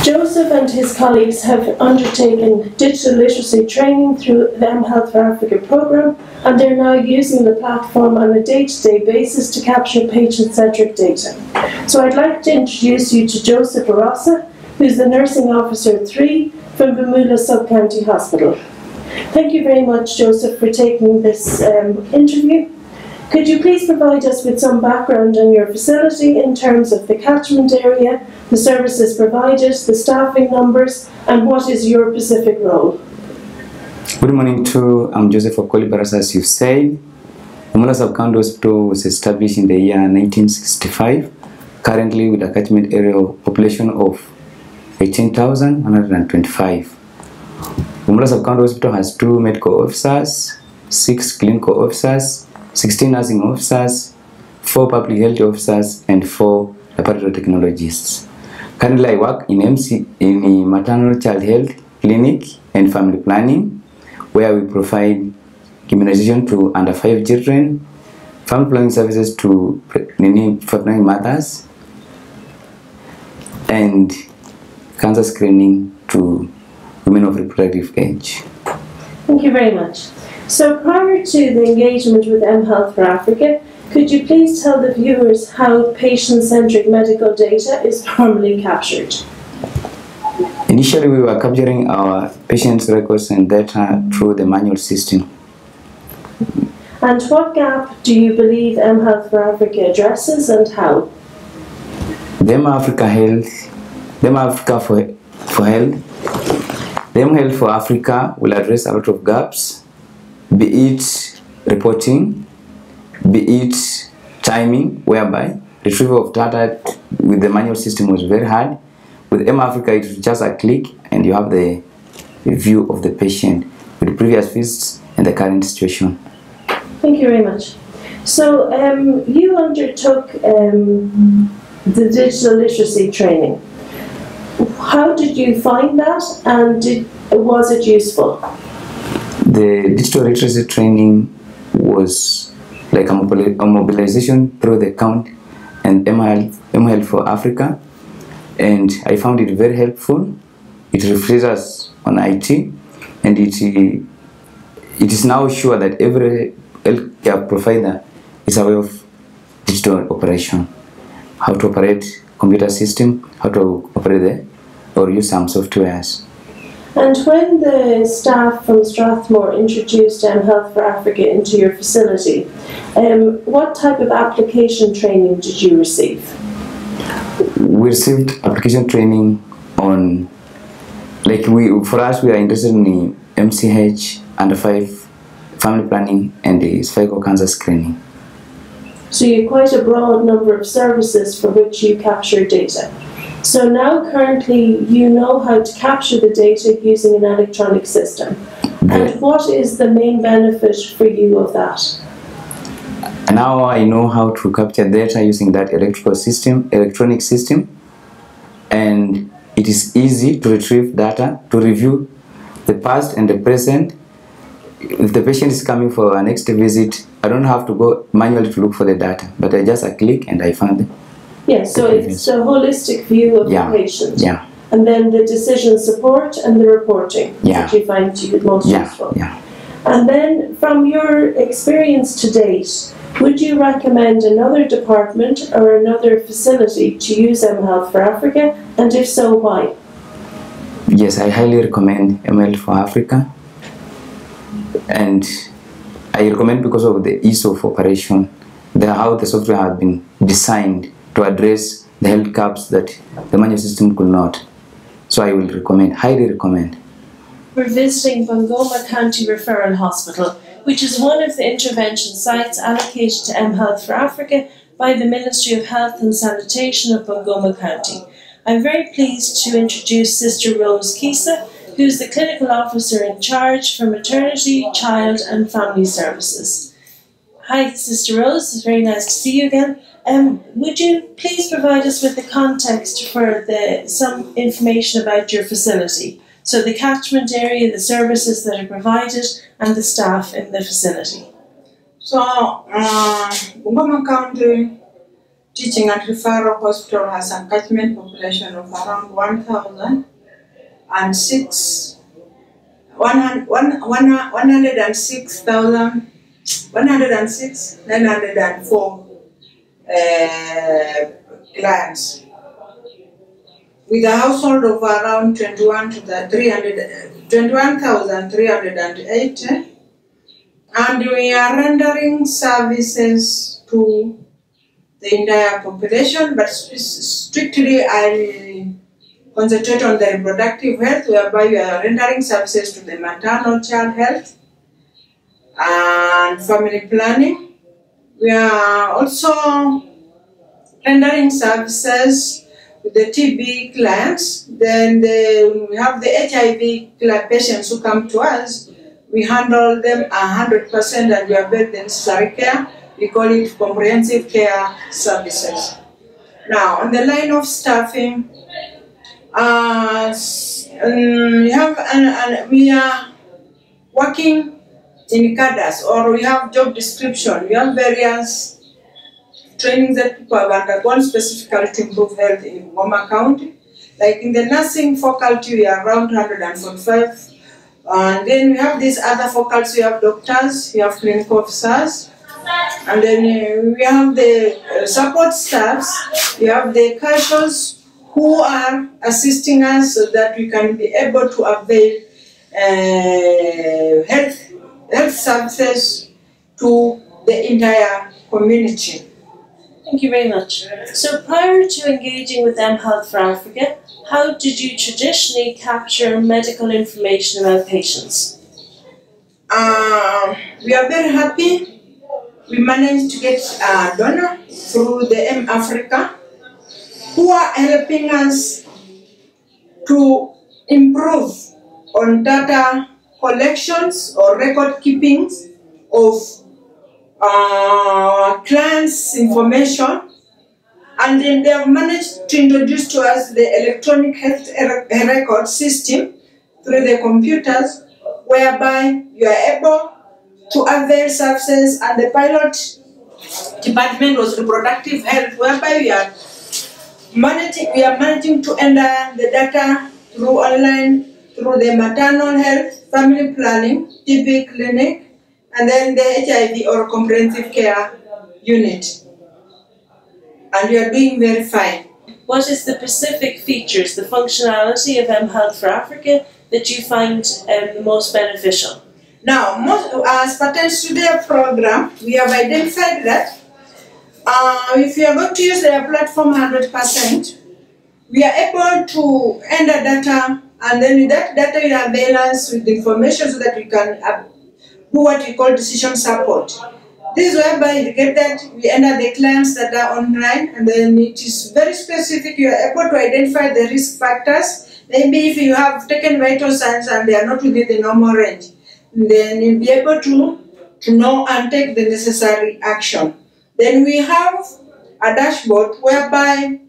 Joseph and his colleagues have undertaken digital literacy training through the mHealth4Afrika programme, and they're now using the platform on a day-to-day basis to capture patient-centric data. So I'd like to introduce you to Joseph Arosa, who's the Nursing Officer 3 from Bungoma Sub-County Hospital. Thank you very much, Joseph, for taking this interview. Could you please provide us with some background on your facility in terms of the catchment area, the services provided, the staffing numbers, and what is your specific role? Good morning I'm Joseph Arosa, as you said. Bungoma Sub-County Hospital was established in the year 1965, currently with a catchment area population of 18,125. Bungoma Sub-County Hospital has 2 medical officers, 6 clinical officers, 16 nursing officers, 4 public health officers, and 4 laboratory technologists. Currently, I work in maternal child health clinic and family planning, where we provide immunization to under 5 children, family planning services to pregnant mothers, and cancer screening to women of reproductive age. Thank you very much. So prior to the engagement with mHealth4Afrika, could you please tell the viewers how patient-centric medical data is normally captured? Initially, we were capturing our patients' records and data through the manual system. And what gap do you believe mHealth4Afrika addresses, and how? The mHealth4Afrika will address a lot of gaps, be it reporting, be it timing, whereby retrieval of data with the manual system was very hard. With mAfrica, it's just a click and you have the view of the patient with the previous visits and the current situation. Thank you very much. So you undertook the digital literacy training. How did you find that, and was it useful? The digital literacy training was like a mobilization through the county and mHealth4Afrika, and I found it very helpful. It refreshes us on IT, and it is now sure that every healthcare provider is aware of digital operation, how to operate computer system, how to operate or use some softwares. And when the staff from Strathmore introduced mHealth4Afrika into your facility, what type of application training did you receive? We received application training on, for us, we are interested in the MCH, under 5 family planning, and the cervical cancer screening. So you have quite a broad number of services for which you capture data. So now currently you know how to capture the data using an electronic system. And what is the main benefit for you of that? Now I know how to capture data using that electronic system, and it is easy to retrieve data, to review the past and the present. If the patient is coming for a next visit, I don't have to go manually to look for the data, but I just click and I find it. Yes, so it's a holistic view of the patient. Yeah. And then the decision support and the reporting that you find to be most useful. Yeah. And then from your experience to date, would you recommend another department or another facility to use mHealth4Afrika, and if so, why? Yes, I highly recommend mHealth4Afrika, and I recommend because of the ease of operation, how the software has been designed to address the health gaps that the manual system could not. So I will recommend, highly recommend. We're visiting Bungoma County Referral Hospital, which is one of the intervention sites allocated to mHealth4Afrika by the Ministry of Health and Sanitation of Bungoma County. I'm very pleased to introduce Sister Rose Kisa, who's the Clinical Officer in charge for Maternity, Child and Family Services. Hi, Sister Rose. It's very nice to see you again. Would you please provide us with the context for some information about your facility? So the catchment area, the services that are provided, and the staff in the facility. So, Bungoma County teaching and referral hospital has a catchment population of around 106,904 clients, with a household of around 21,380, and we are rendering services to the entire population, but strictly I concentrate on the reproductive health, whereby we are rendering services to the maternal child health and family planning. We are also rendering services with the TB clients. Then we have the HIV patients who come to us. We handle them 100% and we are the necessary care. We call it comprehensive care services. Now, on the line of staffing, we are working in cadres, or we have job description. We have various trainings that people have undergone specifically to improve health in Bungoma County. Like in the nursing faculty, we are around 145. And then we have these other faculties. We have doctors, we have clinical officers, and then we have the support staffs, we have the casuals who are assisting us so that we can be able to avail health services to the entire community. Thank you very much. So prior to engaging with mHealth4Afrika, how did you traditionally capture medical information about patients? We are very happy. We managed to get a donor through the mAfrica, who are helping us to improve on data collections or record keeping of clients' information, and then they have managed to introduce to us the electronic health record system through the computers, whereby you are able to avail services, and the pilot department was reproductive health, whereby we are managing to enter the data through online, through the maternal health, family planning, TB clinic, and then the HIV or comprehensive care unit. And we are doing very fine. What is the specific features, the functionality of mHealth4Afrika that you find the most beneficial? Now, as pertains to their program, we have identified that if we are going to use their platform 100%, we are able to enter data, and then that data will avail us with information so that we can do what we call decision support. This is whereby you get that we enter the clients that are online, and then it is very specific. You are able to identify the risk factors. Maybe if you have taken vital signs and they are not within the normal range, then you'll be able to know and take the necessary action. Then we have a dashboard whereby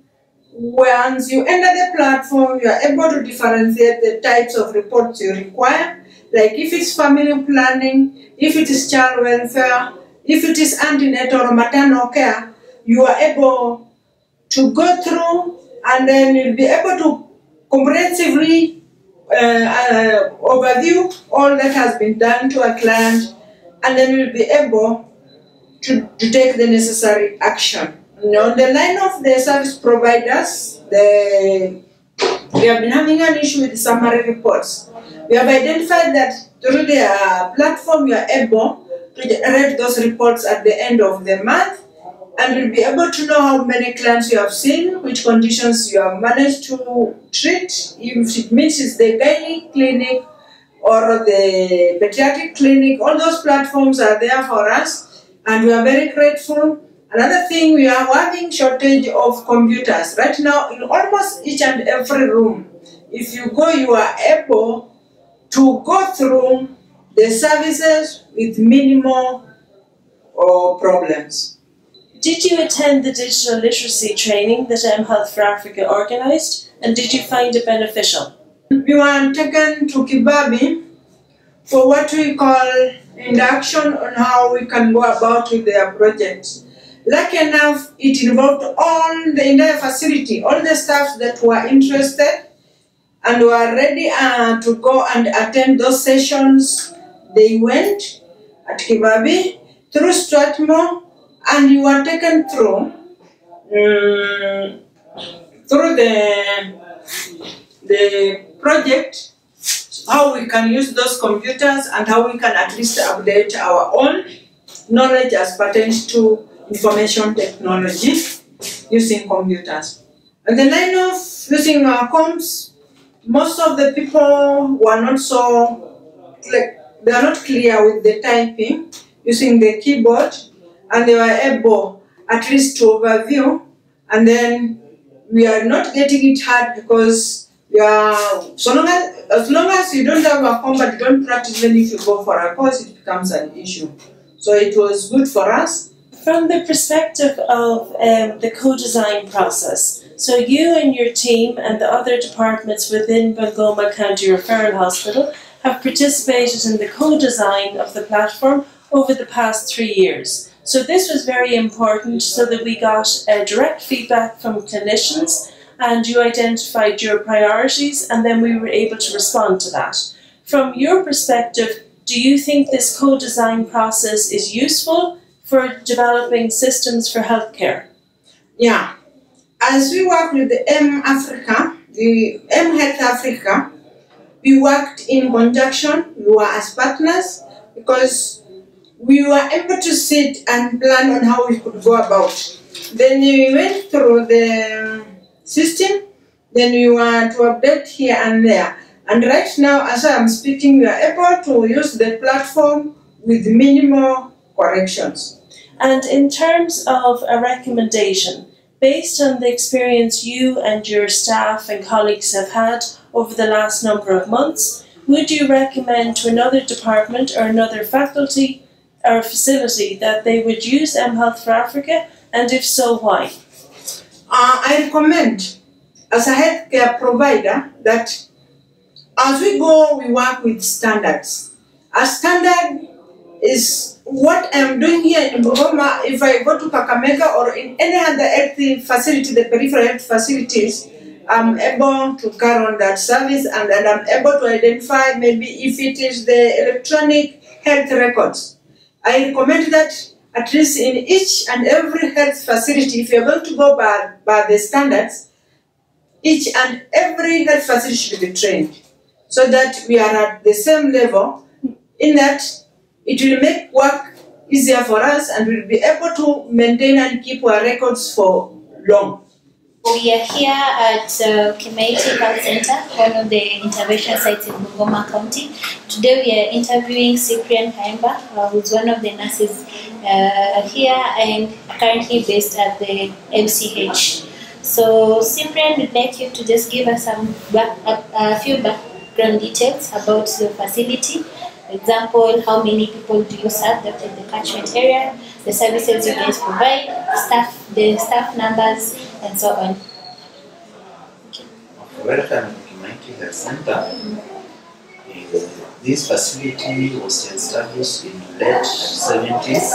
once you enter the platform, you are able to differentiate the types of reports you require, like if it's family planning, if it is child welfare, if it is antenatal or maternal care. You are able to go through, and then you'll be able to comprehensively overview all that has been done to a client, and then you'll be able to take the necessary action. On the line of the service providers, we have been having an issue with the summary reports. We have identified that through their platform, you are able to generate those reports at the end of the month, and you'll be able to know how many clients you have seen, which conditions you have managed to treat, if it means it's the gynae clinic or the pediatric clinic. All those platforms are there for us, and we are very grateful. Another thing, we are having shortage of computers. Right now, in almost each and every room, if you go, you are able to go through the services with minimal problems. Did you attend the digital literacy training that mHealth4Afrika organised, and did you find it beneficial? We were taken to Kibabi for what we call induction on how we can go about with their projects. Lucky enough, it involved all the entire facility, all the staff that were interested and were ready to go and attend those sessions. They went at Kibabi, through Strathmore, and you were taken through the project, how we can use those computers and how we can at least update our own knowledge as pertains to information technology using computers. And the line of using our comms, most of the people were not so, they are not clear with the typing using the keyboard, and they were able at least to overview, and then we are not getting it hard because as long as you don't have a combat, you don't practice, then if you go for a course, it becomes an issue. So it was good for us. From the perspective of the co-design process, so you and your team and the other departments within Bungoma County Referral Hospital have participated in the co-design of the platform over the past 3 years. So this was very important so that we got direct feedback from clinicians and you identified your priorities and then we were able to respond to that. From your perspective, do you think this co-design process is useful for developing systems for healthcare? Yeah. As we work with the mHealth4Afrika, we worked in conjunction, we were as partners, because we were able to sit and plan on how we could go about. Then we went through the system, then we were to update here and there. And right now, as I am speaking, we are able to use the platform with minimal corrections. And in terms of a recommendation, based on the experience you and your staff and colleagues have had over the last number of months, would you recommend to another department or another faculty or facility that they would use mHealth4Afrika, and if so, why? I recommend, as a healthcare provider, that as we go, we work with standards. A standard is what I'm doing here in Bungoma. If I go to Kakamega or in any other health facility, the peripheral health facilities, I'm able to carry on that service and I'm able to identify maybe if it is the electronic health records. I recommend that at least in each and every health facility, if you're going to go by the standards, each and every health facility should be trained so that we are at the same level, in that it will make work easier for us and we'll be able to maintain and keep our records for long. We are here at Kemaiti Health Center, one of the intervention sites in Bungoma County. Today we are interviewing Cyprian Kaimba, who is one of the nurses here and currently based at the MCH. So Cyprian, we'd like you to just give us a few background details about the facility. For example, how many people do you serve that in the catchment area, the services you guys provide, the staff numbers, and so on. Okay. Welcome to Kemaiti Health Center. This facility was established in the late 70s.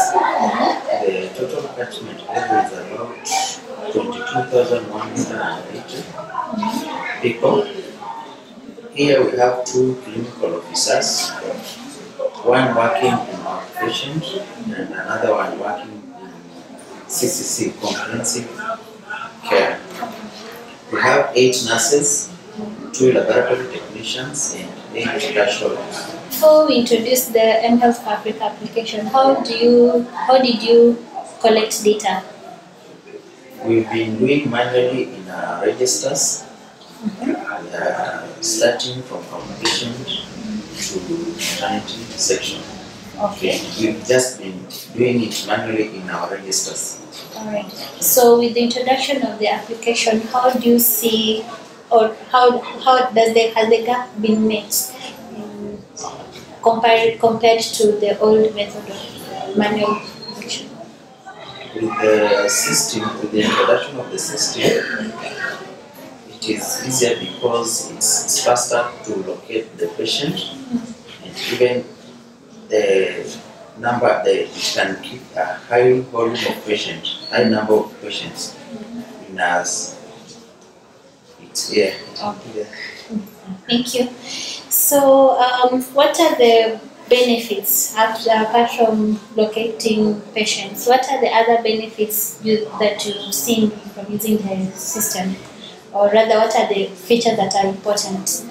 The total catchment area is about 22,180 people. Here we have 2 clinical officers, one working in outpatient and another one working in CCC, comprehensive care. We have 8 nurses, 2 laboratory technicians, and 8 casualties. Before we introduce the mHealth4Afrika application, how did you collect data? We've been doing manually in our registers, starting from communication to maternity section. Okay. We've just been doing it manually in our registers. Alright. So with the introduction of the application, how do you see, or how has the gap been met compared to the old method of manual application? With the system, with the introduction of the system, it is easier because it's faster to locate the patient, and even the it can keep a high volume of patients, high number of patients in us. It's here. Okay. Thank you. So, what are the benefits apart from locating patients? What are the other benefits that you've seen from using the system, or rather, what are the features that are important?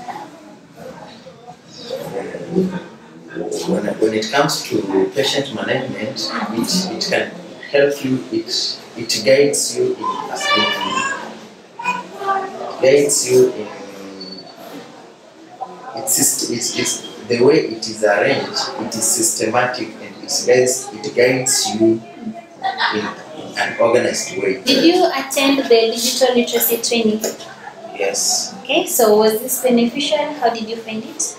When it comes to patient management, it can help you. It guides you in it's the way it is arranged. It is systematic and it guides you in an organized way. Did you attend the digital literacy training? Yes. Okay, so was this beneficial? How did you find it?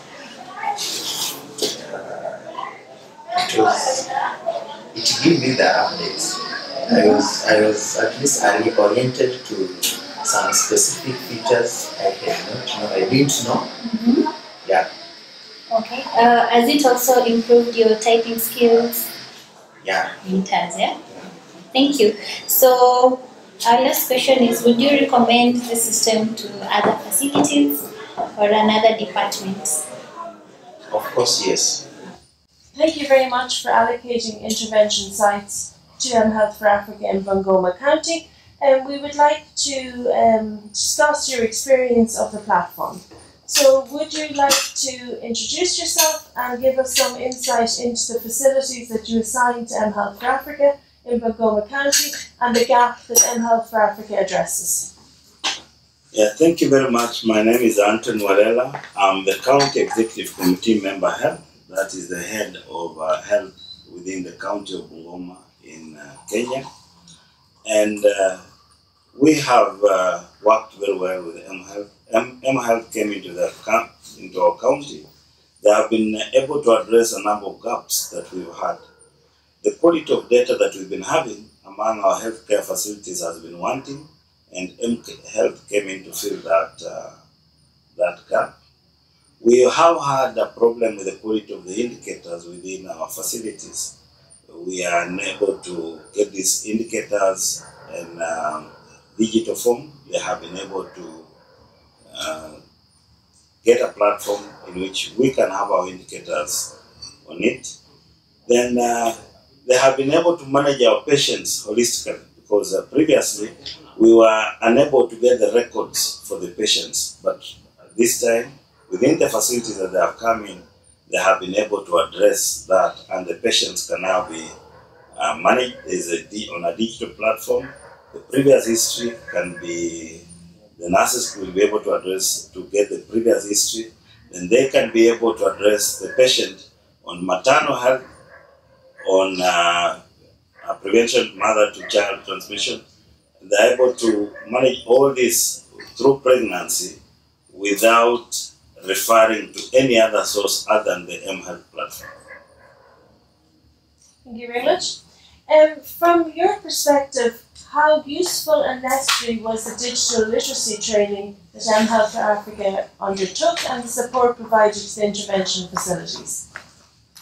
It gave me the updates. I was at least oriented to some specific features I didn't know. Yeah. Okay. Has it also improved your typing skills? Yeah. It has, yeah? Thank you. So, our last question is, would you recommend the system to other facilities or another departments? Of course, yes. Thank you very much for allocating intervention sites to mHealth4Afrika in Bungoma County. We would like to discuss your experience of the platform. So would you like to introduce yourself and give us some insight into the facilities that you assigned to mHealth4Afrika in Bungoma County and the gap that mHealth4Afrika addresses? Yeah, thank you very much. My name is Anton Walela. I'm the County Executive Committee Member Health. That is the head of health within the county of Bungoma in Kenya. And we have worked very well with mHealth. mHealth came into our county. They have been able to address a number of gaps that we've had. The quality of data that we've been having among our healthcare facilities has been wanting, and mHealth came in to fill that gap. We have had a problem with the quality of the indicators within our facilities. We are unable to get these indicators in digital form. They have been able to get a platform in which we can have our indicators on it. Then they have been able to manage our patients holistically, because previously we were unable to get the records for the patients, but this time within the facilities that they have come in, they have been able to address that, and the patients can now be managed on a digital platform. The previous history can be, the nurses will be able to get the previous history, and they can be able to address the patient on maternal health, on prevention mother-to-child transmission. They're able to manage all this through pregnancy without referring to any other source other than the mHealth platform. Thank you very much. From your perspective, how useful and necessary was the digital literacy training that mHealth4Afrika undertook and the support provided to the intervention facilities?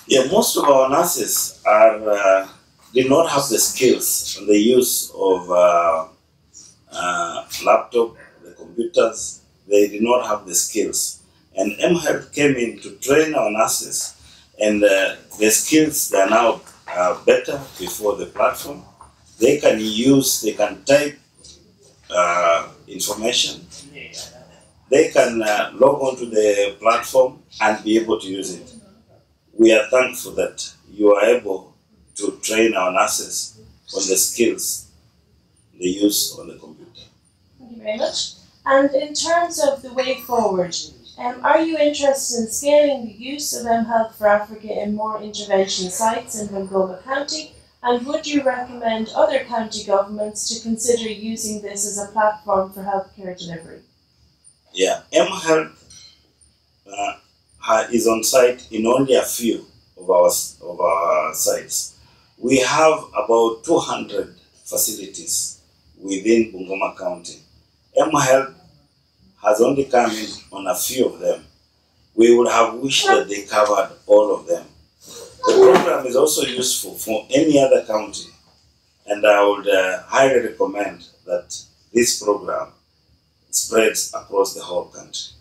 Yeah, most of our nurses did not have the skills and the use of laptop, the computers. They did not have the skills. And mHealth came in to train our nurses, and the skills they are now better before the platform. They can type information. They can log onto the platform and be able to use it. We are thankful that you are able to train our nurses on the skills they use on the computer. Thank you very much. And in terms of the way forward, are you interested in scaling the use of mHealth4Afrika in more intervention sites in Bungoma County? And would you recommend other county governments to consider using this as a platform for healthcare delivery? Yeah, mHealth is on site in only a few of our sites. We have about 200 facilities within Bungoma County. mHealth has only come in on a few of them. We would have wished that they covered all of them. The program is also useful for any other county, and I would highly recommend that this program spreads across the whole country.